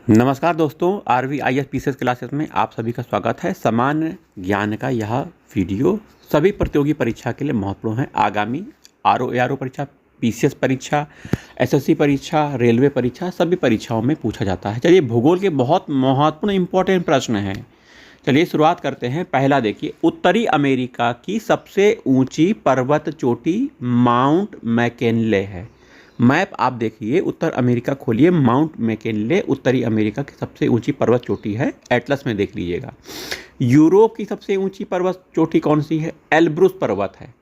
नमस्कार दोस्तों, RVIS PCS classes में आप सभी का स्वागत है। सामान्य ज्ञान का यह वीडियो सभी प्रतियोगी परीक्षा के लिए महत्वपूर्ण है। आगामी RO ARO परीक्षा, PCS परीक्षा, SSC परीक्षा, रेलवे परीक्षा, सभी परीक्षाओं में पूछा जाता है। चलिए, भूगोल के बहुत महत्वपूर्ण इंपॉर्टेंट प्रश्न हैं। चलिए शुरुआत करते हैं। पहला देखिए, उत्तरी अमेरिका की सबसे ऊंची पर्वत चोटी माउंट मैकिनले है। मैप आप देखिए, उत्तर अमेरिका खोलिए, माउंट मैकिनले उत्तरी अमेरिका की सबसे ऊंची पर्वत चोटी है। एटलस में देख लीजिएगा। यूरोप की सबसे ऊंची पर्वत चोटी कौन सी है? एल्ब्रुस पर्वत है।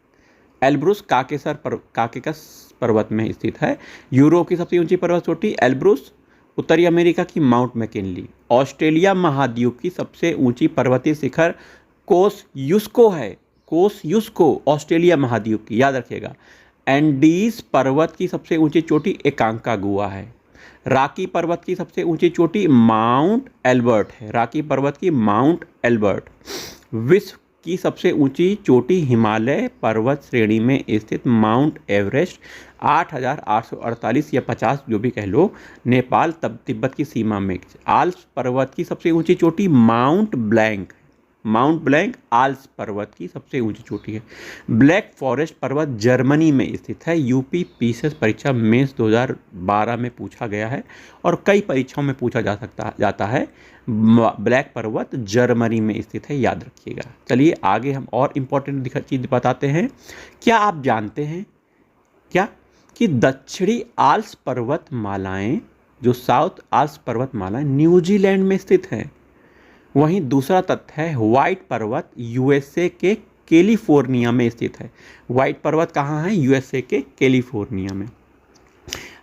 एल्ब्रुस काकेकस पर्वत में स्थित है। यूरोप की सबसे ऊंची पर्वत चोटी एल्ब्रुस, उत्तरी अमेरिका की माउंट मैकिनली। ऑस्ट्रेलिया महाद्वीप की सबसे ऊंची पर्वतीय शिखर कोसयुस्को है। कोसयुस्को ऑस्ट्रेलिया महाद्वीप की, याद रखिएगा। एंडीज पर्वत की सबसे ऊंची चोटी एकांकागुआ है। रॉकी पर्वत की सबसे ऊंची चोटी माउंट एल्बर्ट है। रॉकी पर्वत की माउंट एल्बर्ट। विश्व की सबसे ऊंची चोटी हिमालय पर्वत श्रेणी में स्थित माउंट एवरेस्ट 8,848 या 50 जो भी कह लो, नेपाल तिब्बत की सीमा में। आल्प्स पर्वत की सबसे ऊंची चोटी माउंट ब्लैंक आल्प्स पर्वत की सबसे ऊंची चोटी है। ब्लैक फॉरेस्ट पर्वत जर्मनी में स्थित है। यूपी PCS परीक्षा मेंस 2012 में पूछा गया है और कई परीक्षाओं में पूछा जाता है। ब्लैक पर्वत जर्मनी में स्थित है, याद रखिएगा। चलिए आगे हम और इम्पोर्टेंट चीज़ बताते हैं। क्या आप जानते हैं कि दक्षिणी आल्प्स पर्वतमालाएं, जो साउथ आल्प्स पर्वतमालाएं न्यूजीलैंड में स्थित हैं। वहीं दूसरा तथ्य है, व्हाइट पर्वत USA के कैलिफोर्निया में स्थित है। व्हाइट पर्वत कहाँ है? USA के कैलिफोर्निया में।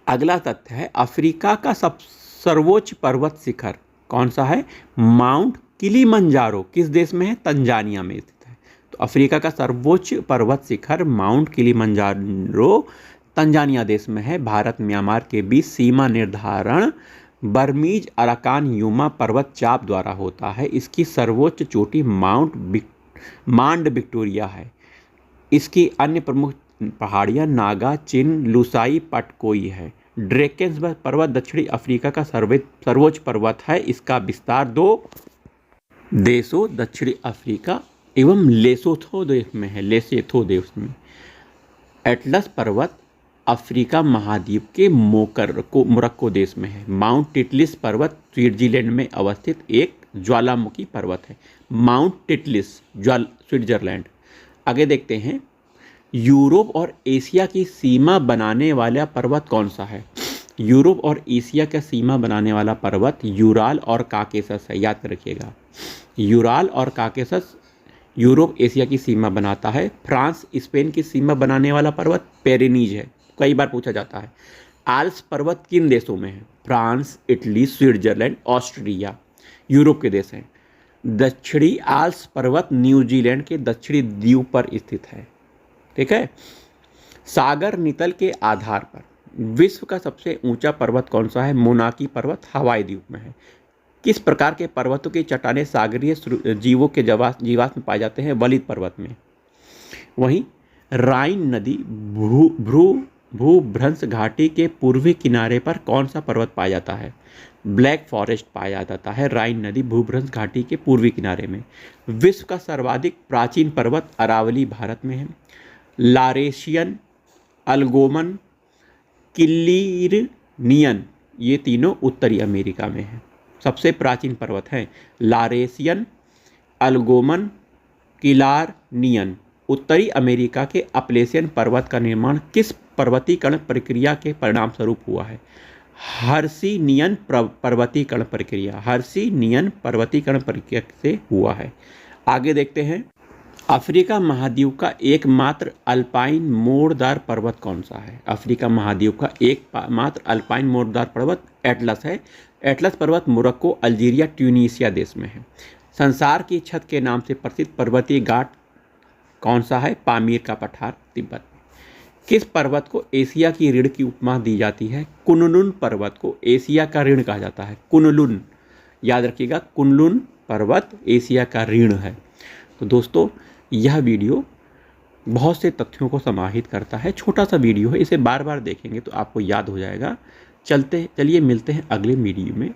अगला तथ्य है, अफ्रीका का सर्वोच्च पर्वत शिखर कौन सा है? माउंट किलिमंजारो किस देश में है? तंजानिया में स्थित है। तो अफ्रीका का सर्वोच्च पर्वत शिखर माउंट किलिमंजारो तंजानिया देश में है। भारत म्यांमार के बीच सीमा निर्धारण बर्मीज अराकान यूमा पर्वत चाप द्वारा होता है। इसकी सर्वोच्च चोटी मांड विक्टोरिया है। इसकी अन्य प्रमुख पहाड़ियाँ नागा, चिन, लुसाई, पटकोई है। ड्रेकेंसबर्ग पर्वत दक्षिणी अफ्रीका का सर्वोच्च पर्वत है। इसका विस्तार 2 देशों दक्षिणी अफ्रीका एवं लेसोथो देश में है। देश में। एटलस पर्वत अफ्रीका महाद्वीप के मोरक्को देश में है। माउंट टिटलिस पर्वत स्विट्जरलैंड में अवस्थित एक ज्वालामुखी पर्वत है। Mount Titlis Switzerland. आगे देखते हैं, यूरोप और एशिया की सीमा बनाने वाला पर्वत कौन सा है? यूरोप और एशिया का सीमा बनाने वाला पर्वत यूराल और काकेशस है, याद रखिएगा। यूराल और काकेशस यूरोप एशिया की सीमा बनाता है। फ्रांस स्पेन की सीमा बनाने वाला पर्वत पेरिनीज है, कई बार पूछा जाता है। आल्प्स पर्वत किन देशों में है? France, Italy, Switzerland, Austria Europe के देश हैं। दक्षिणी आल्प्स पर्वत न्यूजीलैंड के दक्षिणी द्वीप पर स्थित है। ठीक है। सागर नितल के आधार पर विश्व का सबसे ऊंचा पर्वत कौन सा है? मोनाकी पर्वत हवाई द्वीप में है। किस प्रकार के पर्वतों की चट्टानें सागरीय जीवों के जीवाश्म पाए जाते हैं? वलित पर्वत में। वहीं राइन नदी भूभ्रंश घाटी के पूर्वी किनारे पर कौन सा पर्वत पाया जाता है? ब्लैक फॉरेस्ट पाया जाता है राइन नदी भूभ्रंश घाटी के पूर्वी किनारे में। विश्व का सर्वाधिक प्राचीन पर्वत अरावली भारत में है। लारेशियन, अल्गोमन, किल्लिनियन, ये तीनों उत्तरी अमेरिका में है। सबसे प्राचीन पर्वत हैं लारेशियन, अल्गोमन, किलारनियन। उत्तरी अमेरिका के अपलेशियन पर्वत का निर्माण किस पर्वतीकरण प्रक्रिया के परिणाम स्वरूप हुआ है? हर्सिनियन पर्वतीकरण प्रक्रिया से हुआ है। आगे देखते हैं, अफ्रीका महाद्वीप का एकमात्र अल्पाइन मोड़दार पर्वत कौन सा है? अफ्रीका महाद्वीप का एकमात्र अल्पाइन मोड़दार पर्वत एटलस है। एटलस पर्वत मोरक्को, अल्जीरिया, ट्यूनीशिया देश में है। संसार की छत के नाम से प्रसिद्ध पर्वतीय घाट कौन सा है? पामीर का पठार, तिब्बत में। किस पर्वत को एशिया की ऋण की उपमा दी जाती है? कुनलुन पर्वत को एशिया का ऋण कहा जाता है। कुनलुन, याद रखिएगा, कुनलुन पर्वत एशिया का ऋण है। तो दोस्तों, यह वीडियो बहुत से तथ्यों को समाहित करता है। छोटा सा वीडियो है, इसे बार बार देखेंगे तो आपको याद हो जाएगा। चलिए मिलते हैं अगले वीडियो में।